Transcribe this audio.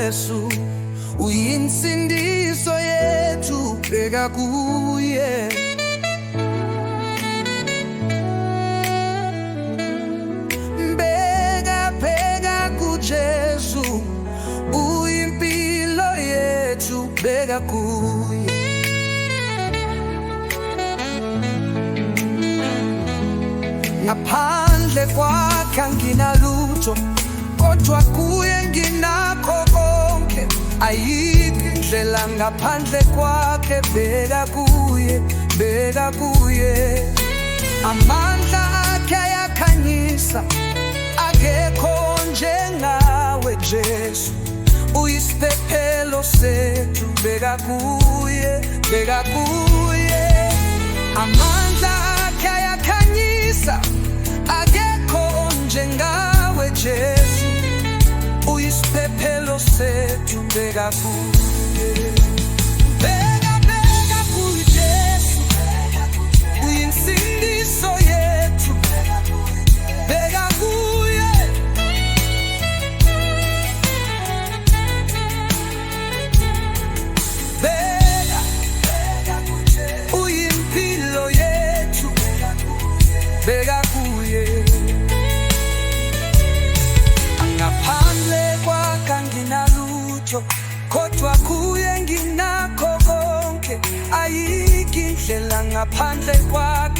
Jesu uyinsindiso yethu, bheka kuye. Bheka kuJesu uyimpilo yethu, bheka kuye. Ngaphandle kwakhe anginalutho, kodwa kuye nginakho konke. Ayikho indlela ngaphandle kwakhe, bheka kuye, bheka kuye. Amandla akhe ayakhanyisa, akekho njengawe Jesu uyisiphephelo sethu, bheka kuye, bheka kuye. Amandla akhe ayakhanyisa, akekho njengawe Jesu uyisiphephelo sethu, bheka kuye. Bheka kuye Jesu uyinsindiso yethu, bheka kuye. Bheka uyimpilo yethu, bheka kuye. Ngaphandle kwakhe anginalutho, kodwa kuye nginakho konke. Ayikho indlela ngaphandle kwakhe.